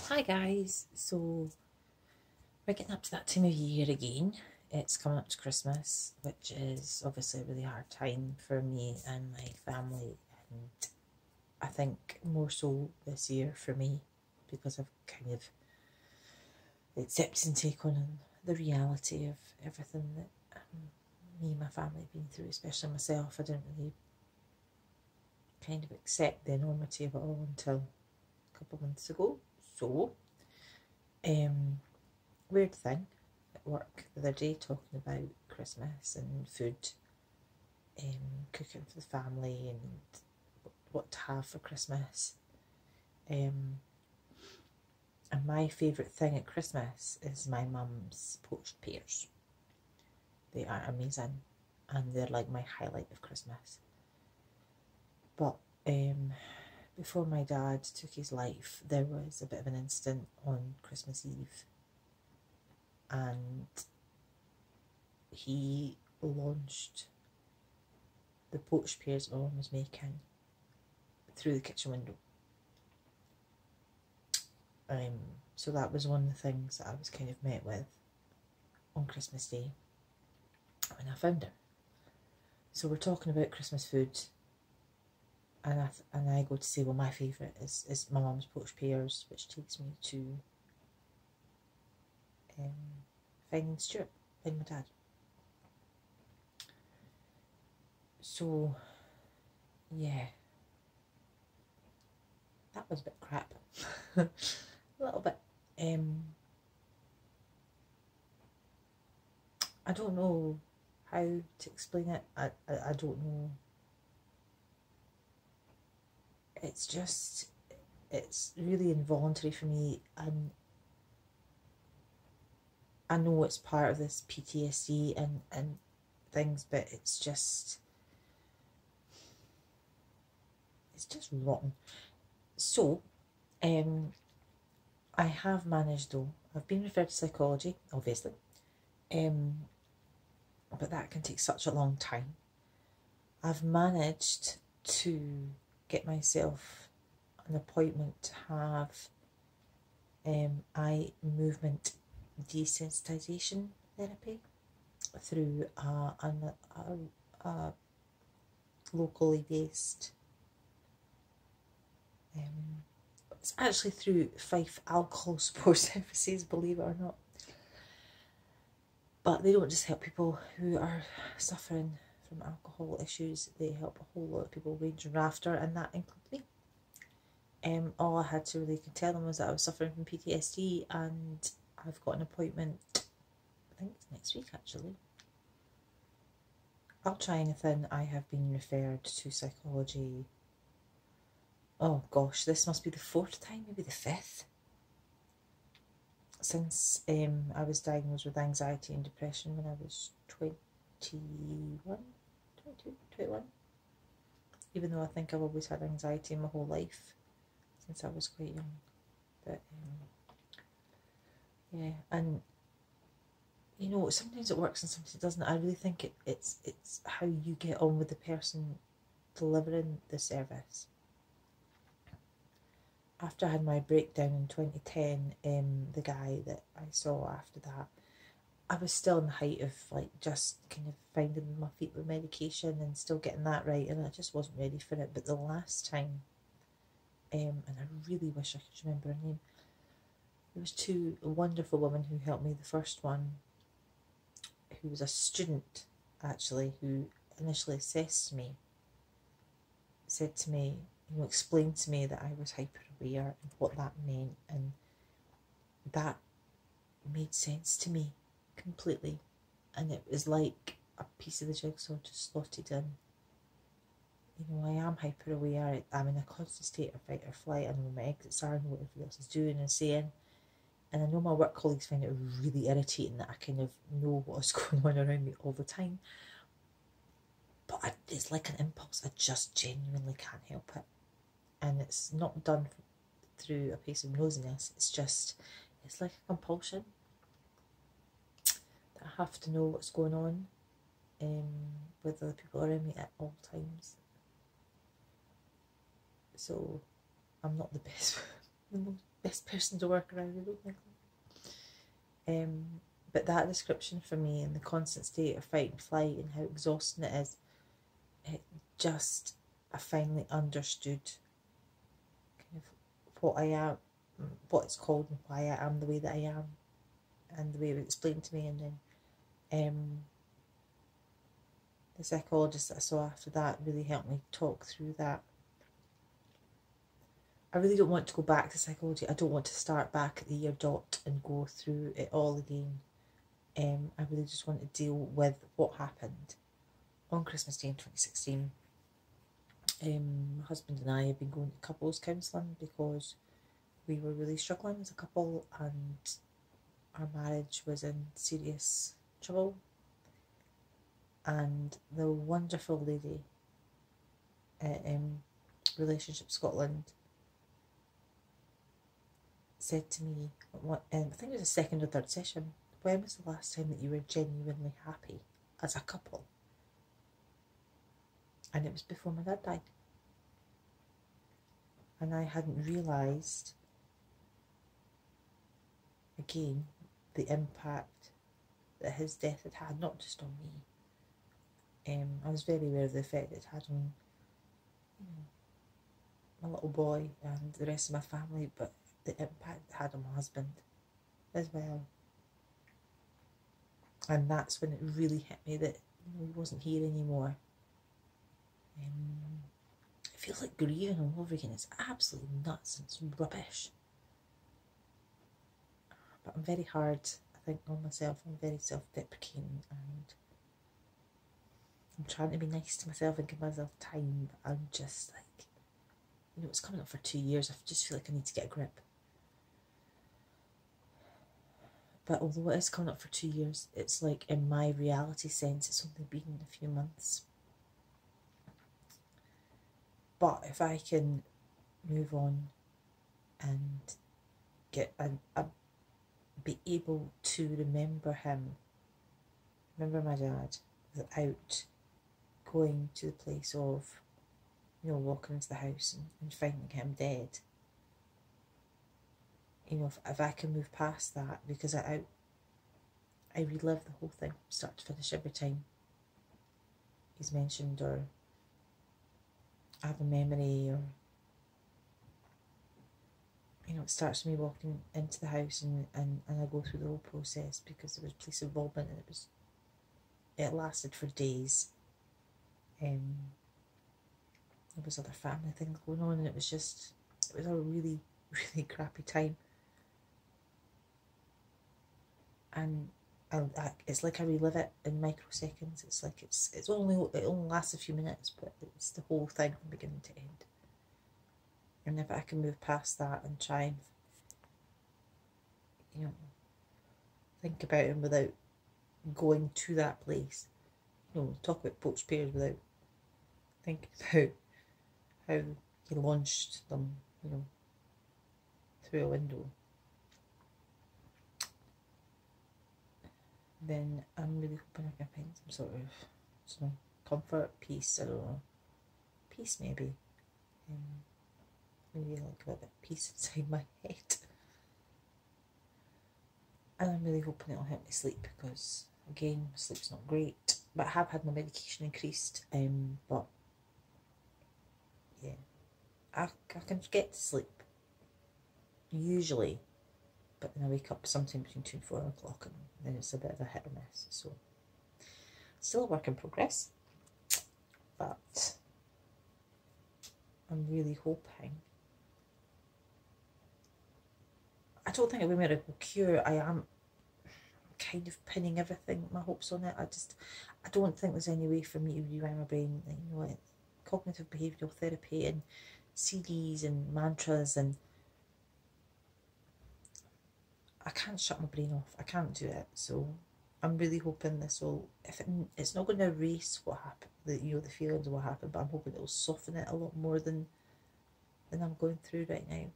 Hi guys, so we're getting up to that time of year again. It's coming up to Christmas, which is obviously a really hard time for me and my family, and I think more so this year for me because I've kind of accepted and taken on the reality of everything that me and my family have been through, especially myself. I didn't really kind of accept the enormity of it all until a couple of months ago. So, weird thing at work the other day, talking about Christmas and food, cooking for the family and what to have for Christmas. And my favourite thing at Christmas is my mum's poached pears. They are amazing and they're like my highlight of Christmas. But before my dad took his life, there was a bit of an incident on Christmas Eve, and he launched the poached pears my mum was making through the kitchen window. So that was one of the things that I was kind of met with on Christmas Day when I found her. So we're talking about Christmas food, and I go to say, well, my favourite is my mum's poached pears, which takes me to finding Stuart, finding my dad. So, yeah, that was a bit crap. A little bit. I don't know how to explain it. I don't know. It's just, it's really involuntary for me, and I know it's part of this PTSD and things, but it's just rotten. So, I have managed though. I've been referred to psychology, obviously, but that can take such a long time. I've managed to get myself an appointment to have eye movement desensitization therapy through a locally based, it's actually through Fife Alcohol Support Services, believe it or not. But they don't just help people who are suffering from alcohol issues, they help a whole lot of people range and rafter, and that includes me. All I had to really tell them was that I was suffering from PTSD, and I've got an appointment, I think it's next week actually. I'll try anything. I have been referred to psychology, oh gosh, this must be the 4th time, maybe the 5th, since I was diagnosed with anxiety and depression when I was 21, even though I think I've always had anxiety my whole life since I was quite young. But yeah, and you know, sometimes it works and sometimes it doesn't. I really think it's how you get on with the person delivering the service. After I had my breakdown in 2010, the guy that I saw after that, I was still in the height of like just kind of finding my feet with medication and still getting that right, and I just wasn't ready for it. But the last time, and I really wish I could remember her name, there was 2 wonderful women who helped me. The first one, who was a student actually, who initially assessed me, said to me, you know, explained to me that I was hyper aware and what that meant, and that made sense to me completely, and it was like a piece of the jigsaw just slotted in. You know, I am hyper aware, I'm in a constant state of fight or flight, I know my exits are, I know what everybody else is doing and saying, and I know my work colleagues find it really irritating that I kind of know what is going on around me all the time, but it's like an impulse, I just genuinely can't help it, and it's not done through a piece of nosiness, it's like a compulsion that I have to know what's going on with other people around me at all times. So I'm not the best, the most best person to work around, I don't think. But that description for me and the constant state of fight and flight and how exhausting it is, it just, I finally understood kind of what I am, what it's called and why I am the way that I am, and the way it was explained to me. And then the psychologist that I saw after that really helped me talk through that. I really don't want to go back to psychology. I don't want to start back at the year dot and go through it all again. I really just want to deal with what happened on Christmas Day in 2016. My husband and I have been going to couples counselling because we were really struggling as a couple and our marriage was in serious trouble. And the wonderful lady at Relationship Scotland said to me, I think it was the second or third session, when was the last time that you were genuinely happy as a couple? And it was before my dad died. And I hadn't realised, again, the impact that his death had had, not just on me. I was very aware of the effect it had on my little boy and the rest of my family, but the impact it had on my husband as well. And that's when it really hit me that he wasn't here anymore. It feels like grieving all over again. It's absolutely nuts and it's rubbish. But I'm very hard, I think, on myself. I'm very self-deprecating and I'm trying to be nice to myself and give myself time, but I'm just like, it's coming up for 2 years. I just feel like I need to get a grip. But although it is coming up for 2 years, it's like in my reality sense, it's only been a few months. But if I can move on and be able to remember him, remember my dad, without going to the place of, walking into the house and finding him dead. If I can move past that, because I relive the whole thing, start to finish, every time he's mentioned, or I have a memory, or it starts with me walking into the house and I go through the whole process, because there was police involvement and it lasted for days. There was other family things going on, and it was a really, really crappy time. And it's like I relive it in microseconds. It's like it only lasts a few minutes, but it's the whole thing from beginning to end. And if I can move past that and try and think about him without going to that place, talk about poached pears without thinking about how he launched them, through a window, then I'm really hoping I can find some sort of comfort, peace, I don't know, peace maybe, maybe like a bit of peace inside my head. And I'm really hoping it'll help me sleep, because again, my sleep's not great, but I have had my medication increased, but yeah, I can get to sleep usually, but then I wake up sometime between 2 and 4 o'clock, and then it's a bit of a hit or miss. So still a work in progress, but I'm really hoping. I don't think it'll be a miracle cure. I am kind of pinning everything, my hopes on it. I don't think there's any way for me to rewire my brain. Cognitive behavioural therapy and CDs and mantras, and I can't shut my brain off. I can't do it. So I'm really hoping this will, it's not going to erase what happened, the feelings of what happened, but I'm hoping it will soften it a lot more than I'm going through right now.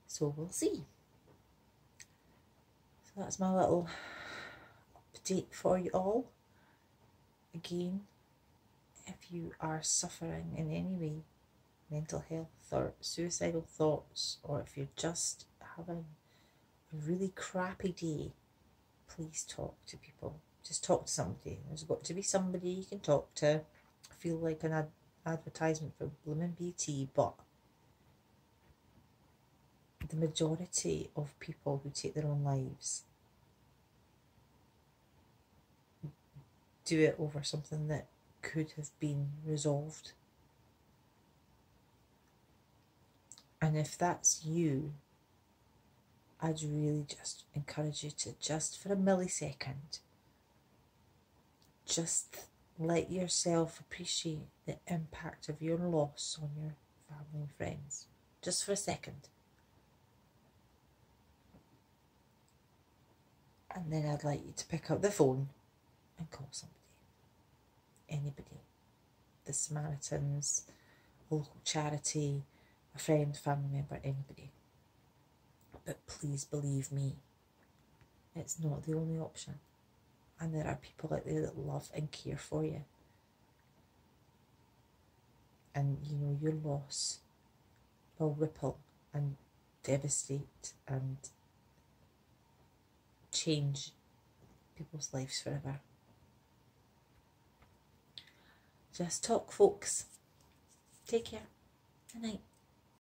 So we'll see. So that's my little update for you all. Again, if you are suffering in any way mental health or suicidal thoughts, or if you're just having a really crappy day, please talk to people. Just talk to somebody. There's got to be somebody you can talk to. I feel like an advertisement for blooming BT, but the majority of people who take their own lives do it over something that could have been resolved. And if that's you, I'd really just encourage you to, just for a millisecond, just let yourself appreciate the impact of your loss on your family and friends. Just for a second. And then I'd like you to pick up the phone and call somebody. Anybody. The Samaritans, a local charity, a friend, family member, anybody. But please believe me, it's not the only option. And there are people out there that love and care for you. And you know, your loss will ripple and devastate and change people's lives forever. Just talk, folks. Take care. Good night.